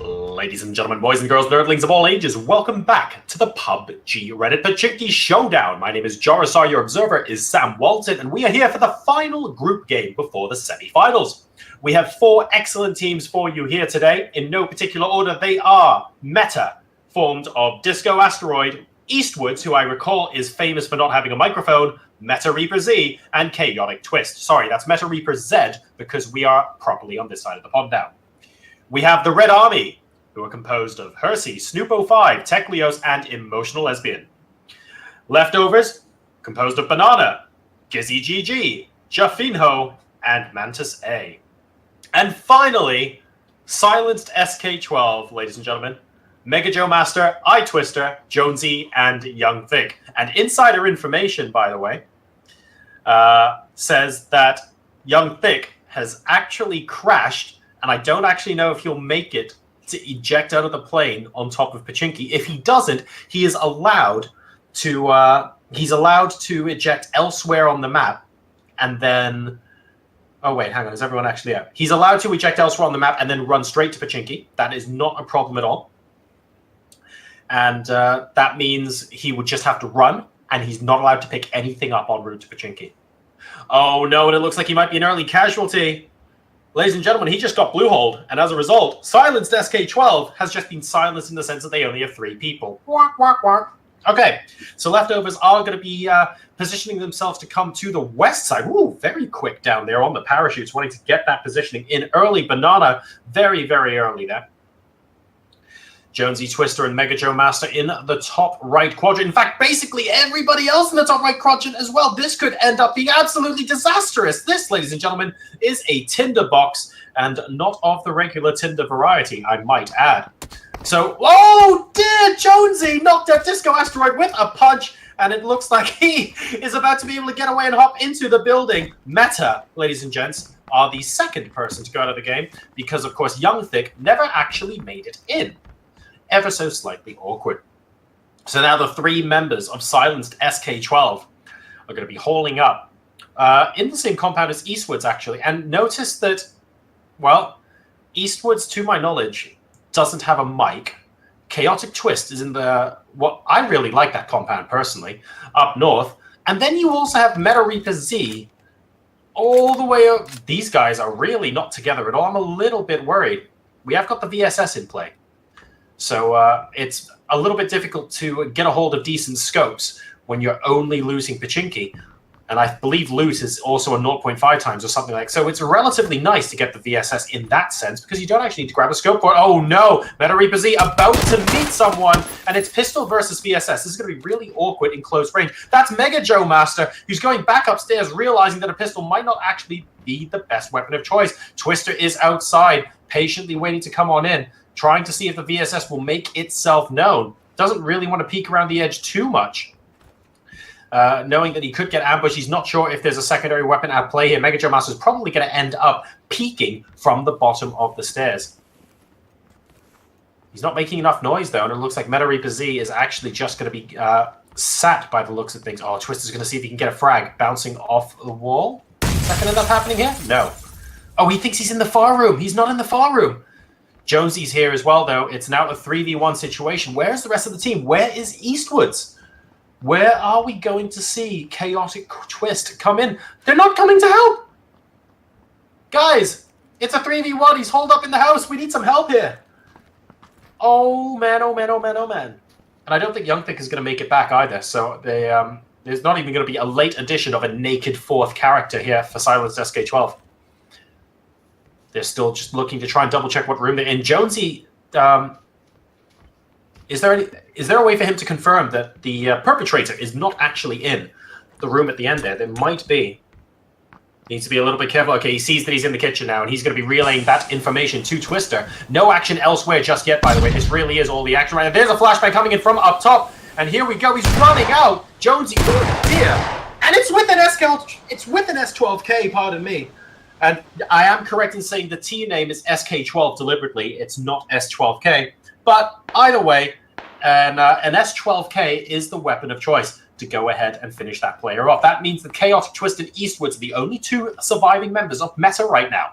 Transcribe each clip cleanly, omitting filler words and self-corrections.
Ladies and gentlemen, boys and girls, nerdlings of all ages, welcome back to the PUBG Reddit Pochinki Showdown. My name is Jarasar, your observer is Sam Walton, and we are here for the final group game before the semi-finals. We have 4 excellent teams for you here today. In no particular order, they are Meta, formed of Disco Asteroid, Eastwoods, who I recall is famous for not having a microphone, Meta Reaper Z, and Chaotic Twist. Sorry, that's Meta Reaper Z, because we are properly on this side of the pond now. We have the Red Army, who are composed of Hersey, Snoop05, Teklios, and Emotional Lesbian. Leftovers, composed of Banana, Gizzy GG, Jaffinho, and Mantis A. And finally, Silenced SK12, ladies and gentlemen. Mega Joe Master, iTwister, Jonesy, and Young Thick. And insider information, by the way, says that Young Thick has actually crashed, and I don't actually know if he'll make it to eject out of the plane on top of Pochinki. If he doesn't, he is allowed to eject elsewhere on the map, and then... Oh, wait, hang on. Is everyone actually out? He's allowed to eject elsewhere on the map and then run straight to Pochinki. That is not a problem at all. And that means he would just have to run, and he's not allowed to pick anything up en route to Pochinki. Oh, no, and it looks like he might be an early casualty. Ladies and gentlemen, he just got blue-holed, and as a result, Silenced SK12 has just been silenced in the sense that they only have 3 people. Walk, walk, walk. Okay, so leftovers are going to be positioning themselves to come to the west side. Ooh, very quick down there on the parachutes, wanting to get that positioning in early. Banana, very, very early there. Jonesy, Twister, and Mega Joe Master in the top right quadrant. In fact, basically everybody else in the top right quadrant as well. This could end up being absolutely disastrous. This, ladies and gentlemen, is a tinderbox, and not of the regular Tinder variety, I might add. So, oh dear, Jonesy knocked out Disco Asteroid with a punch, and it looks like he is about to be able to get away and hop into the building. Meta, ladies and gents, are the second person to go out of the game, because, of course, Young Thick never actually made it in. Ever so slightly awkward. So now the 3 members of Silenced SK12 are going to be hauling up in the same compound as Eastwoods, actually. And notice that, well, Eastwoods, to my knowledge, doesn't have a mic. Chaotic Twist is in the... Well, I really like that compound, personally, up north. And then you also have Meta Reaper Z all the way up. These guys are really not together at all. I'm a little bit worried. We have got the VSS in play. So it's a little bit difficult to get a hold of decent scopes when you're only losing Pochinki. And I believe loot is also a 0.5 times or something like that. So it's relatively nice to get the VSS in that sense, because you don't actually need to grab a scope for it. Oh no, Meta Reaper Z about to meet someone, and it's pistol versus VSS. This is going to be really awkward in close range. That's Mega Joe Master, who's going back upstairs, realizing that a pistol might not actually be the best weapon of choice. Twister is outside, patiently waiting to come on in, trying to see if the VSS will make itself known. Doesn't really want to peek around the edge too much. Knowing that he could get ambushed, he's not sure if there's a secondary weapon at play here. Mega Joe Master is probably going to end up peeking from the bottom of the stairs. He's not making enough noise, though, and it looks like Meta Reaper Z is actually just going to be sat by the looks of things. Oh, Twister's going to see if he can get a frag bouncing off the wall. Is that going to end up happening here? No. Oh, he thinks he's in the far room. He's not in the far room. Jonesy's here as well, though. It's now a 3v1 situation. Where's the rest of the team? Where is Eastwoods? Where are we going to see Chaotic Twist come in? They're not coming to help! Guys, it's a 3v1. He's holed up in the house. We need some help here. Oh, man, oh, man, oh, man, oh, man. And I don't think Young Thick is going to make it back either. So they, there's not even going to be a late addition of a naked 4th character here for Silenced SK12. They're still just looking to try and double-check what room they're in. Jonesy, is there a way for him to confirm that the perpetrator is not actually in the room at the end there? There might be. Needs to be a little bit careful. Okay, he sees that he's in the kitchen now, and he's going to be relaying that information to Twister. No action elsewhere just yet, by the way. This really is all the action right now. There's a flashbang coming in from up top, and here we go. He's running out. Jonesy, oh dear. And it's with an S12K, pardon me. And I am correct in saying the T name is SK12 deliberately. It's not S12K. But either way, an S12K is the weapon of choice to go ahead and finish that player off. That means that Chaotic Twist and Eastwoods are the only 2 surviving members of Meta right now.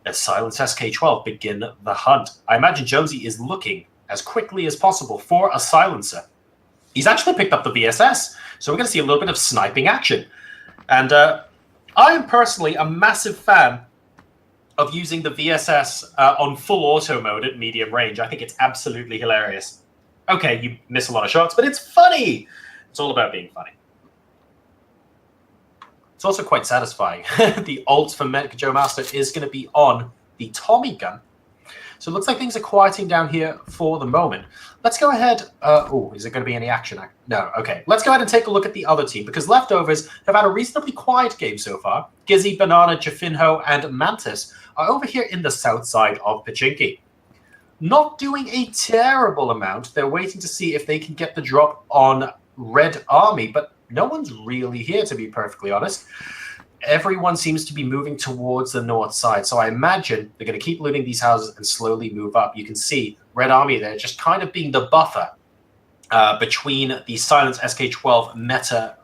as Silence SK12 begin the hunt. I imagine Jonesy is looking as quickly as possible for a silencer. He's actually picked up the VSS, so we're going to see a little bit of sniping action. And I am personally a massive fan of using the VSS on full auto mode at medium range. I think it's absolutely hilarious. Okay, you miss a lot of shots, but it's funny. It's all about being funny. It's also quite satisfying. The ult for Mega Joe Master is going to be on the Tommy gun. So it looks like things are quieting down here for the moment. Let's go ahead. Oh, is there going to be any action? No. Okay. Let's go ahead and take a look at the other team, because Leftovers have had a reasonably quiet game so far. Gizzy, Banana, Jafinho, and Mantis are over here in the south side of Pochinki. Not doing a terrible amount. They're waiting to see if they can get the drop on Red Army, but no one's really here, to be perfectly honest. Everyone seems to be moving towards the north side, so I imagine they're going to keep looting these houses and slowly move up. You can see Red Army there just kind of being the buffer between the Silence SK12 meta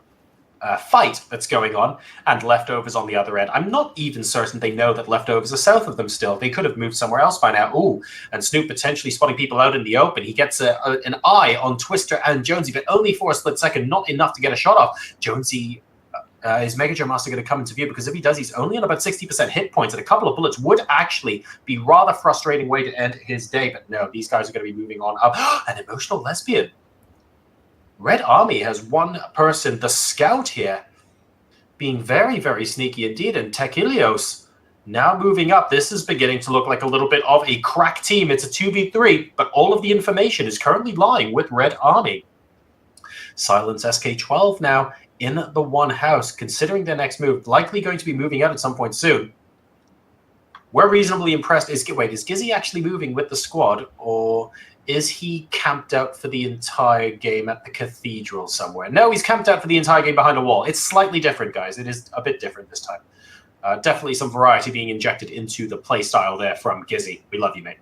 fight that's going on and Leftovers on the other end. I'm not even certain they know that Leftovers are south of them still. They could have moved somewhere else by now. Ooh, and Snoop potentially spotting people out in the open. He gets an eye on Twister and Jonesy, but only for a split second, not enough to get a shot off. Jonesy... is Mega Joe Master going to come into view? Because if he does, he's only on about 60% hit points, and a couple of bullets would actually be rather frustrating way to end his day. But no, these guys are going to be moving on up. An emotional lesbian. Red Army has one person, the scout here, being very, very sneaky indeed. And Tequilios now moving up. This is beginning to look like a little bit of a crack team. It's a 2v3, but all of the information is currently lying with Red Army. Silence SK12 now in the one house, considering their next move, likely going to be moving out at some point soon. We're reasonably impressed. Wait, is Gizzy actually moving with the squad, or is he camped out for the entire game at the cathedral somewhere? No, he's camped out for the entire game behind a wall. It's slightly different, guys. It is a bit different this time. Definitely some variety being injected into the play style there from Gizzy. We love you, mate.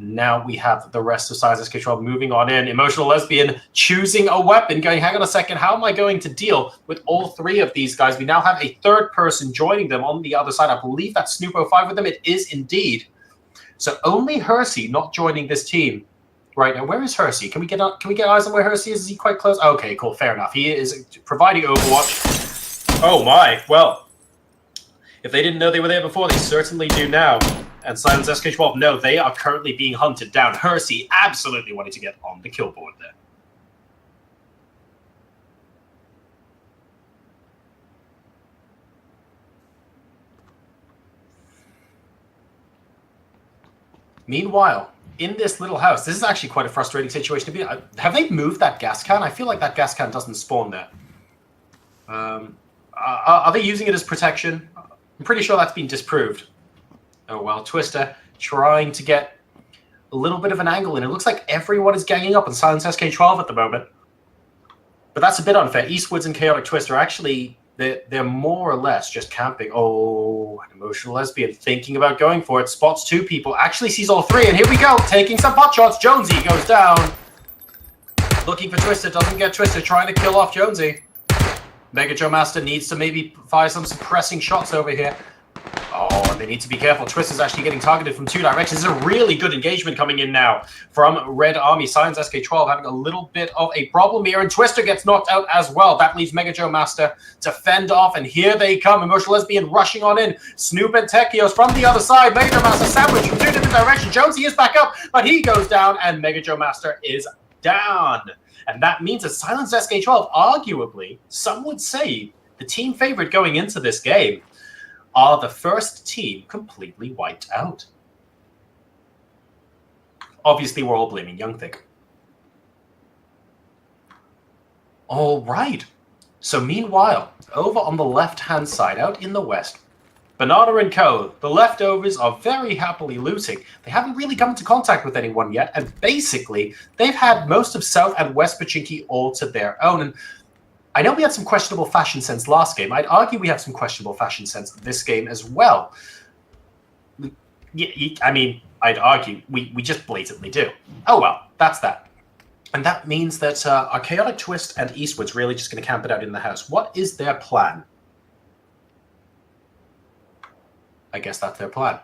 Now we have the rest of Silence SK12 moving on in. Emotional Lesbian choosing a weapon, going, hang on a second, how am I going to deal with all three of these guys? We now have a third person joining them on the other side. I believe that's Snoop05 with them. It is indeed. So only Hersey not joining this team right now. Where is Hersey? Can we get eyes on where Hersey is? Is he quite close? Okay, cool, fair enough. He is providing Overwatch. Oh my, well, if they didn't know they were there before, they certainly do now. And Silence SK12, no, they are currently being hunted down. Hersey absolutely wanting to get on the kill board there. Meanwhile, in this little house, this is actually quite a frustrating situation to be in. Have they moved that gas can? I feel like that gas can doesn't spawn there. Are they using it as protection? I'm pretty sure that's been disproved. Oh, well, Twister trying to get a little bit of an angle in. It looks like everyone is ganging up on Silence SK12 at the moment. But that's a bit unfair. Eastwoods and Chaotic Twister actually, they're more or less just camping. Oh, an Emotional Lesbian thinking about going for it. Spots two people, actually sees all three, and here we go, taking some pot shots. Jonesy goes down. Looking for Twister, doesn't get Twister, trying to kill off Jonesy. Mega Joe Master needs to maybe fire some suppressing shots over here. Oh, and they need to be careful. Twister's actually getting targeted from two directions. There's a really good engagement coming in now from Red Army. Silence SK12 having a little bit of a problem here, and Twister gets knocked out as well. That leaves Mega Joe Master to fend off, and here they come. Emotional Lesbian rushing on in. Snoop and Techios from the other side. Mega Joe Master sandwiched from two different directions. Jonesy is back up, but he goes down, and Mega Joe Master is down. And that means that Silence SK12, arguably, some would say, the team favorite going into this game, are the first team completely wiped out. Obviously, we're all blaming Youngthik. All right. So meanwhile, over on the left-hand side, out in the west, Banana and Co., the Leftovers are very happily looting. They haven't really come into contact with anyone yet, and basically, they've had most of South and West Pochinki all to their own. And I know we had some questionable fashion sense last game. I'd argue we have some questionable fashion sense this game as well. I mean, I'd argue we just blatantly do. Oh well, that's that. And that means that our Chaotic Twist and Eastwood's really just going to camp it out in the house. What is their plan? I guess that's their plan.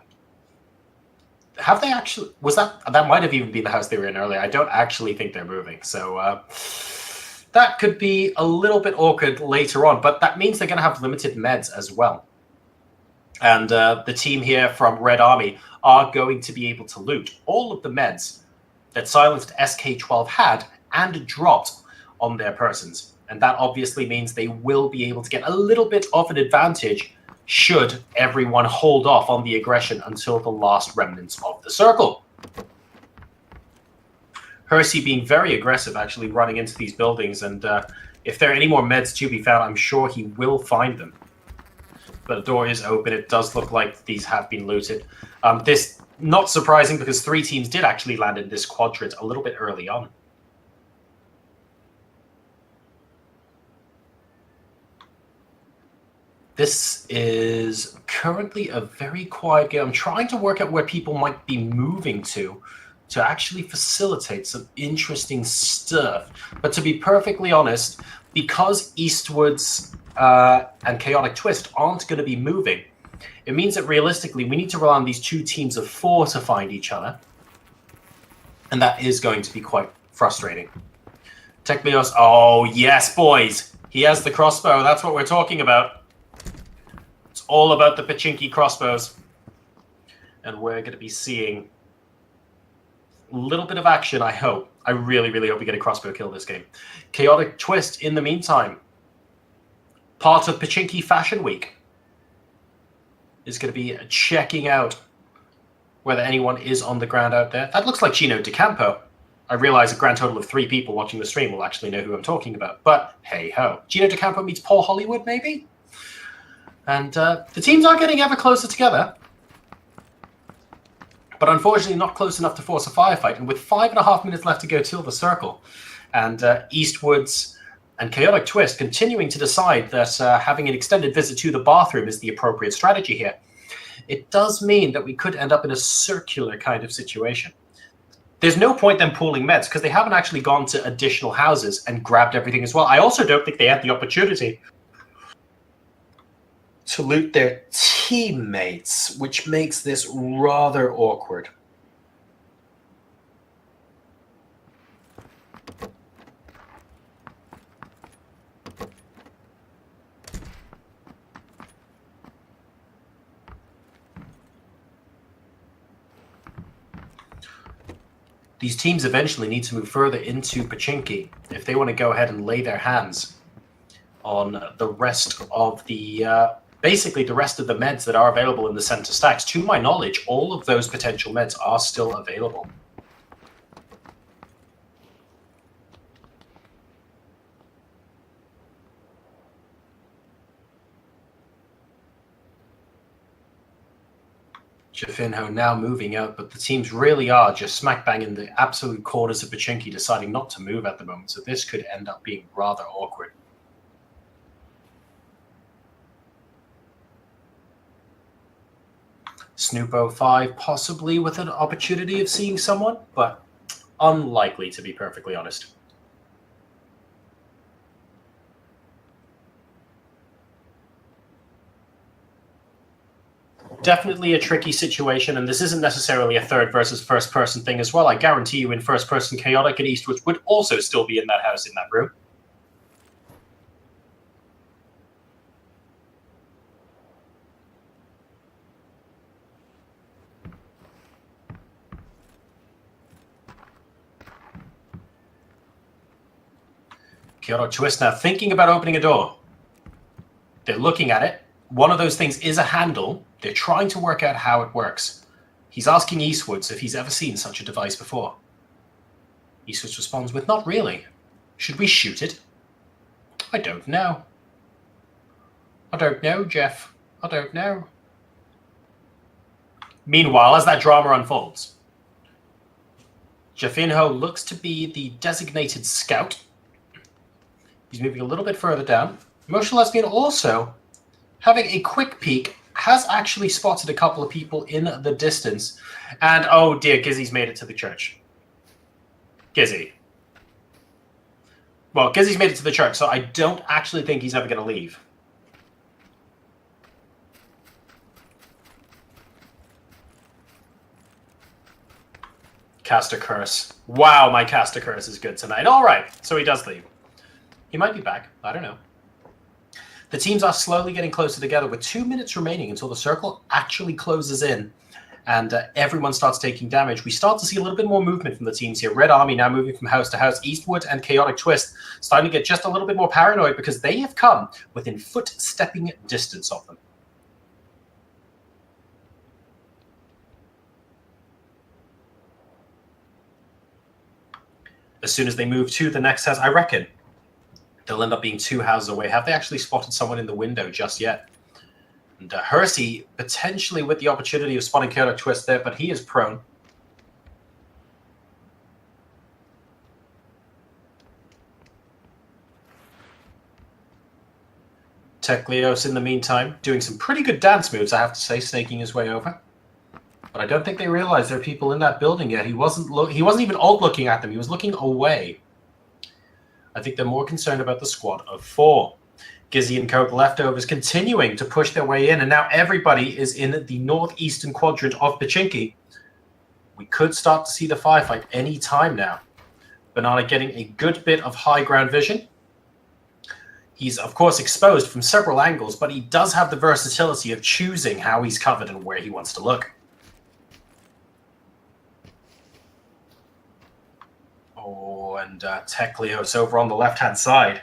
Have they actually... That might have even been the house they were in earlier. I don't actually think they're moving. So that could be a little bit awkward later on. But that means they're going to have limited meds as well. And the team here from Red Army are going to be able to loot all of the meds that Silenced SK-12 had and dropped on their persons. And that obviously means they will be able to get a little bit of an advantage should everyone hold off on the aggression until the last remnants of the circle. Hersey being very aggressive, actually running into these buildings, and if there are any more meds to be found, I'm sure he will find them. But the door is open. It does look like these have been looted. This, not surprising, because 3 teams did actually land in this quadrant a little bit early on. This is currently a very quiet game. I'm trying to work out where people might be moving to actually facilitate some interesting stuff. But to be perfectly honest, because Eastwoods and Chaotic Twist aren't going to be moving, it means that realistically we need to rely on these 2 teams of 4 to find each other. And that is going to be quite frustrating. Tekmios, oh yes, boys. He has the crossbow. That's what we're talking about. It's all about the Pochinki crossbows. And we're going to be seeing a little bit of action, I hope. I really, really hope we get a crossbow kill this game. Chaotic Twist, in the meantime, part of Pochinki Fashion Week, is going to be checking out whether anyone is on the ground out there. That looks like Gino DeCampo. I realize a grand total of 3 people watching the stream will actually know who I'm talking about. But hey-ho. Gino DeCampo meets Paul Hollywood, maybe? And the teams are getting ever closer together. But unfortunately not close enough to force a firefight. And with 5.5 minutes left to go till the circle, and Eastwoods and Chaotic Twist continuing to decide that having an extended visit to the bathroom is the appropriate strategy here, it does mean that we could end up in a circular kind of situation. There's no point them pooling meds because they haven't actually gone to additional houses and grabbed everything as well. I also don't think they had the opportunity to loot their teammates, which makes this rather awkward. These teams eventually need to move further into Pochinki if they want to go ahead and lay their hands on the rest of the basically the rest of the meds that are available in the center stacks. To my knowledge, all of those potential meds are still available. Jafinho now moving out, but the teams really are just smack bang in the absolute corners of Pochinki, deciding not to move at the moment, so this could end up being rather awkward. Snoop 05 possibly with an opportunity of seeing someone, but unlikely, to be perfectly honest. Definitely a tricky situation, and this isn't necessarily a third versus first person thing as well. I guarantee you in first person Chaotic and Eastwoods would also still be in that house, in that room. Chaotic Twist now thinking about opening a door. They're looking at it. One of those things is a handle. They're trying to work out how it works. He's asking Eastwoods if he's ever seen such a device before. Eastwoods responds with, "Not really. Should we shoot it?" "I don't know. I don't know, Jeff. I don't know." Meanwhile, as that drama unfolds, Jafinho looks to be the designated scout. He's moving a little bit further down. Emotional Lesbian also, having a quick peek, has actually spotted a couple of people in the distance. And, oh dear, Gizzy's made it to the church. Gizzy. Well, Gizzy's made it to the church, so I don't actually think he's ever going to leave. Caster Curse. Wow, my Caster Curse is good tonight. All right, so he does leave. He might be back. I don't know. The teams are slowly getting closer together with 2 minutes remaining until the circle actually closes in and everyone starts taking damage. We start to see a little bit more movement from the teams here. Red Army now moving from house to house. Eastwood and Chaotic Twist starting to get just a little bit more paranoid because they have come within footstepping distance of them. As soon as they move to the next house, I reckon they'll end up being 2 houses away. Have they actually spotted someone in the window just yet? And Hersey potentially with the opportunity of spotting Chaotic Twist there, but he is prone. Tekleos in the meantime doing some pretty good dance moves, I have to say, snaking his way over. But I don't think they realize there are people in that building yet. He wasn't even alt looking at them. He was looking away. I think they're more concerned about the squad of 4. Gizzy and Coke leftovers continuing to push their way in, and now everybody is in the northeastern quadrant of Pochinki. We could start to see the firefight any time now. Banana getting a good bit of high ground vision. He's, of course, exposed from several angles, but he does have the versatility of choosing how he's covered and where he wants to look. Oh, and Tekleos over on the left-hand side.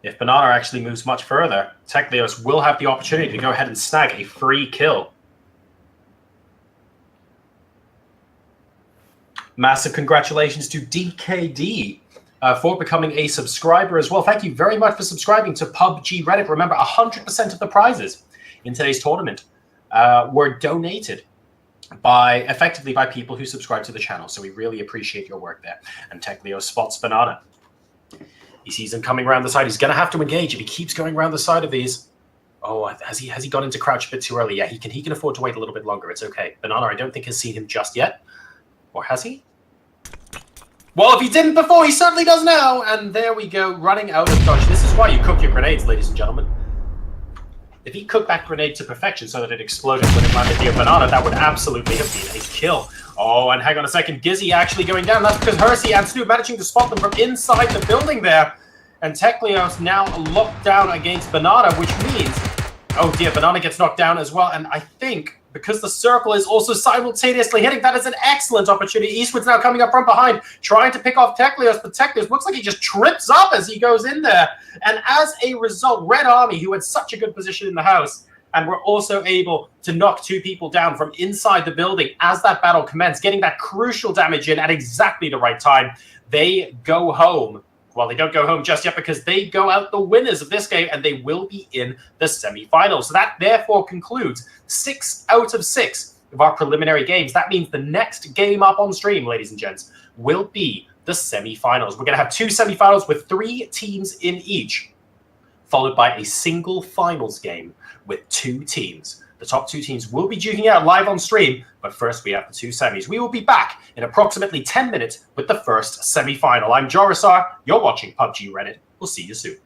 If Banana actually moves much further, Tekleos will have the opportunity to go ahead and snag a free kill. Massive congratulations to DKD for becoming a subscriber as well. Thank you very much for subscribing to PUBG Reddit. Remember, 100% of the prizes in today's tournament were donated effectively by people who subscribe to the channel. So we really appreciate your work there. And Tekleos spots Banana. He sees him coming around the side. He's going to have to engage if he keeps going around the side of these. Oh, has he gone into crouch a bit too early? Yeah, he can afford to wait a little bit longer. It's okay. Banana, I don't think, has seen him just yet. Or has he? Well, if he didn't before, he certainly does now. And there we go, running out of dodge. This is why you cook your grenades, ladies and gentlemen. If he cooked that grenade to perfection so that it exploded when it landed near Banana, that would absolutely have been a kill. Oh, and hang on a second. Gizzy actually going down. That's because Hersey and Stu managing to spot them from inside the building there. And Tekleos now locked down against Banana, which means... Oh dear, Banana gets knocked down as well. And I think because the circle is also simultaneously hitting, that is an excellent opportunity. Eastwood's now coming up from behind, trying to pick off Tekleos, but Tekleos looks like he just trips up as he goes in there. And as a result, Red Army, who had such a good position in the house, and were also able to knock 2 people down from inside the building as that battle commenced, getting that crucial damage in at exactly the right time. They go home. Well, they don't go home just yet because they go out the winners of this game and they will be in the semifinals. So that therefore concludes 6 out of 6 of our preliminary games. That means the next game up on stream, ladies and gents, will be the semifinals. We're going to have 2 semifinals with 3 teams in each, followed by a single finals game with 2 teams. The top 2 teams will be duking out live on stream, but first we have the 2 semis. We will be back in approximately 10 minutes with the first semi-final. I'm Jorisar. You're watching PUBG Reddit. We'll see you soon.